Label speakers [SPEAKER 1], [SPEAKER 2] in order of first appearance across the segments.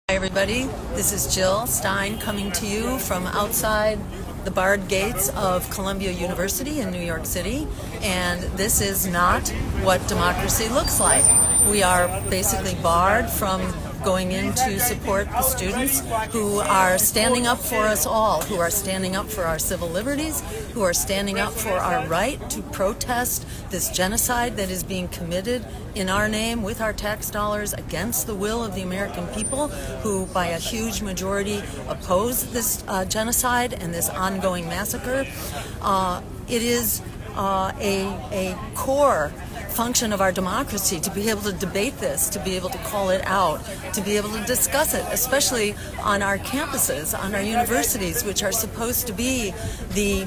[SPEAKER 1] Hi everybody, this is Jill Stein coming to you from outside the barred gates of Columbia University in New York City, and this is not what democracy looks like. We are basically barred from going in to support the students who are standing up for us all, who are standing up for our civil liberties, who are standing up for our right to protest this genocide that is being committed in our name with our tax dollars against the will of the American people, who by a huge majority oppose this genocide and this ongoing massacre. It is a core function of our democracy to be able to debate this, to be able to call it out, to be able to discuss it, especially on our campuses, on our universities, which are supposed to be the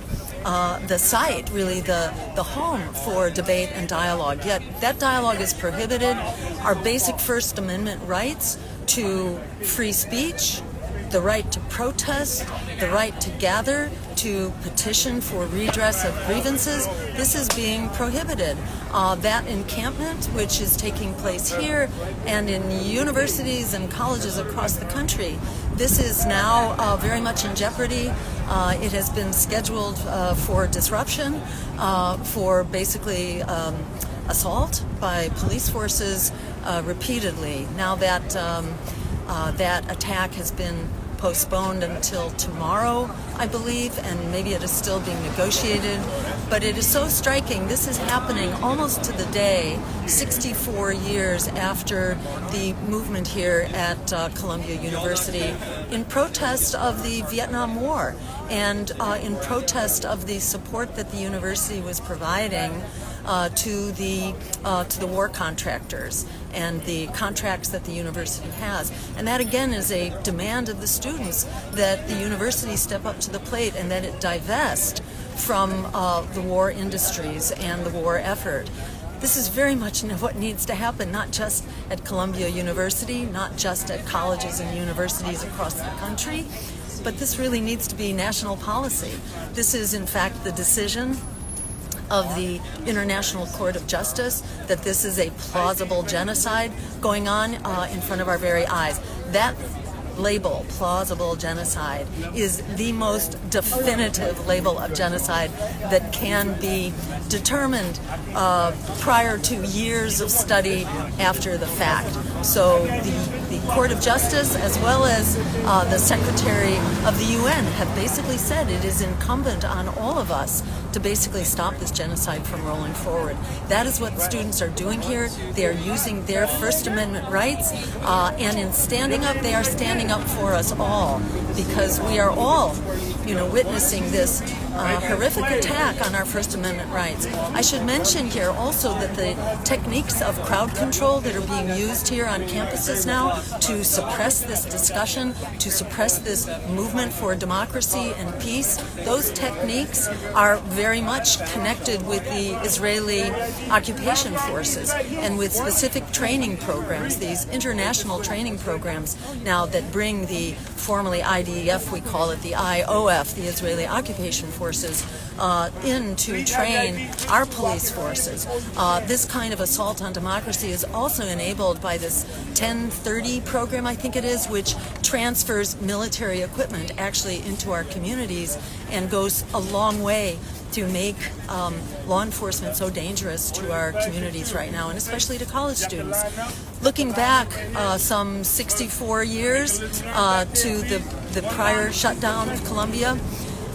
[SPEAKER 1] site, really the home for debate and dialogue. Yet that dialogue is prohibited. Our basic First Amendment rights to free speech, the right to protest, the right to gather, to petition for redress of grievances, this is being prohibited. That encampment, which is taking place here and in universities and colleges across the country, this is now very much in jeopardy. It has been scheduled for disruption, for basically assault by police forces repeatedly. Now that that attack has been postponed until tomorrow, I believe, and maybe it is still being negotiated. But it is so striking. This is happening almost to the day, 64 years after the movement here at Columbia University, in protest of the Vietnam War and in protest of the support that the university was providing to the war contractors and the contracts that the university has. And that again is a demand of the students that the university step up to the plate and that it divest from the war industries and the war effort. This is very much what needs to happen, not just at Columbia University, not just at colleges and universities across the country, but this really needs to be national policy. This is in fact the decision of the International Court of Justice that this is a plausible genocide going on in front of our very eyes. That label, plausible genocide, is the most definitive label of genocide that can be determined prior to years of study after the fact. So the Court of Justice, as well as the Secretary of the UN, have basically said it is incumbent on all of us to basically stop this genocide from rolling forward. That is what the students are doing here. They are using their First Amendment rights, and in standing up, they are standing up for us all, because we are all, witnessing this horrific attack on our First Amendment rights. I should mention here also that the techniques of crowd control that are being used here on campuses now to suppress this discussion, to suppress this movement for democracy and peace, those techniques are very much connected with the Israeli occupation forces and with specific training programs, these international training programs now that bring the formerly IDF, we call it the IOF, the Israeli occupation forces, in to train our police forces. This kind of assault on democracy is also enabled by this 1030 program, I think it is, which transfers military equipment actually into our communities and goes a long way to make law enforcement so dangerous to our communities right now, and especially to college students. Looking back some 64 years to the prior shutdown of Columbia,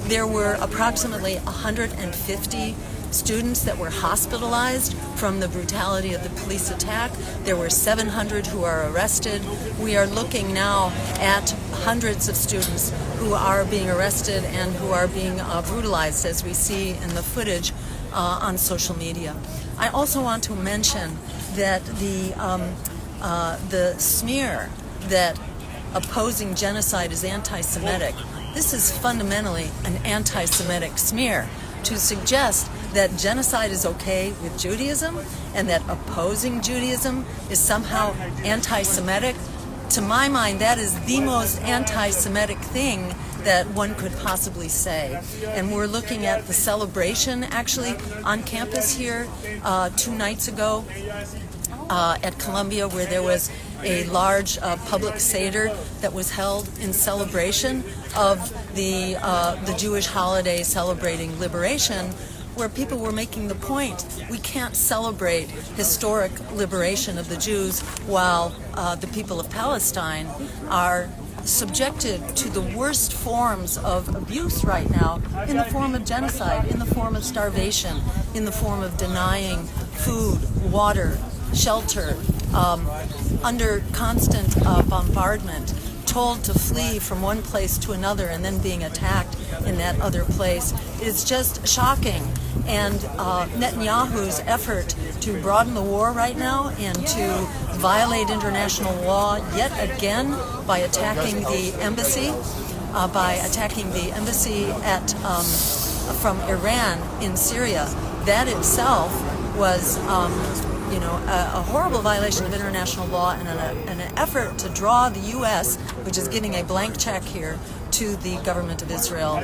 [SPEAKER 1] there were approximately 150 students that were hospitalized from the brutality of the police attack. There were 700 who are arrested. We are looking now at hundreds of students who are being arrested and who are being brutalized, as we see in the footage on social media. I also want to mention that the smear that opposing genocide is anti-Semitic, this is fundamentally an anti-Semitic smear. To suggest that genocide is okay with Judaism and that opposing Judaism is somehow anti-Semitic, to my mind, that is the most anti-Semitic thing that one could possibly say. And we're looking at the celebration actually on campus here 2 nights ago at Columbia, where there was a large public seder that was held in celebration of the Jewish holiday celebrating liberation, where people were making the point, we can't celebrate historic liberation of the Jews while the people of Palestine are subjected to the worst forms of abuse right now, in the form of genocide, in the form of starvation, in the form of denying food, water, shelter, under constant bombardment, told to flee from one place to another and then being attacked in that other place. It's just shocking. And Netanyahu's effort to broaden the war right now and to violate international law yet again by attacking the embassy, at from Iran in Syria, that itself was a horrible violation of international law and an effort to draw the U.S., which is getting a blank check here, to the government of Israel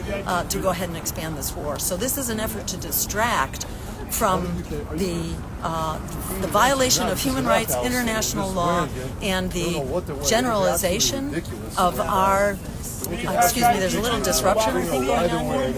[SPEAKER 1] to go ahead and expand this war. So this is an effort to distract from the violation of human rights, international law, and the generalization of our... excuse me, there's a little disruption, I think, going on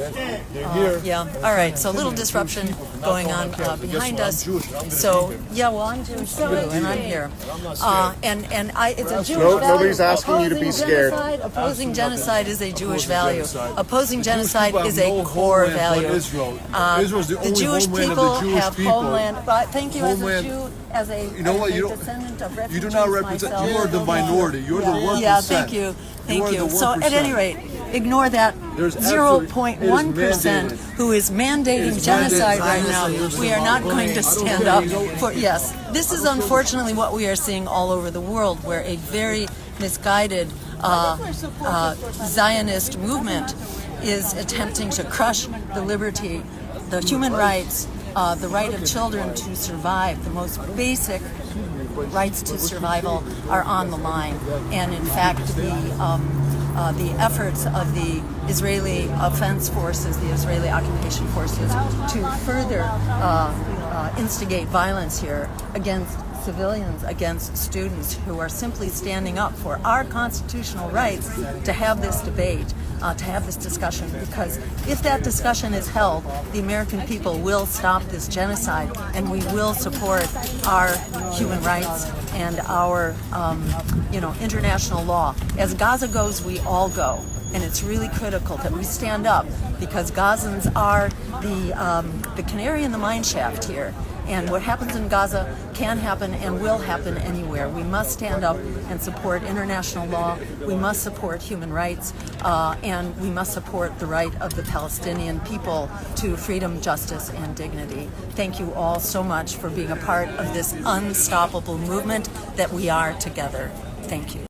[SPEAKER 1] here. Yeah, all right, so a little disruption going on behind us. So, yeah, well, I'm Jewish too, and I'm here. It's a Jewish value.
[SPEAKER 2] Nobody's asking you to be scared.
[SPEAKER 1] Opposing genocide is a Jewish value. Opposing genocide is a core value. The Jewish people have homeland. Thank you, as a Jew, as a descendant of refugees.
[SPEAKER 3] You do not represent.
[SPEAKER 1] Myself.
[SPEAKER 3] You are the minority. You're the 1%.
[SPEAKER 1] Yeah, thank you. Thank you. So at any rate, ignore that 0.1% who is mandating genocide right now. We are not going to stand up for, yes, this is unfortunately what we are seeing all over the world, where a very misguided Zionist movement is attempting to crush the liberty, the human rights, the right of children to survive. The most basic rights to survival are on the line, and in fact the efforts of the Israeli offense forces, the Israeli occupation forces, to further instigate violence here against civilians, against students who are simply standing up for our constitutional rights to have this debate, to have this discussion, because if that discussion is held, the American people will stop this genocide, and we will support our human rights and our international law. As Gaza goes, we all go. And it's really critical that we stand up, because Gazans are the canary in the mine shaft here. And what happens in Gaza can happen and will happen anywhere. We must stand up and support international law. We must support human rights, and we must support the right of the Palestinian people to freedom, justice, and dignity. Thank you all so much for being a part of this unstoppable movement that we are together. Thank you.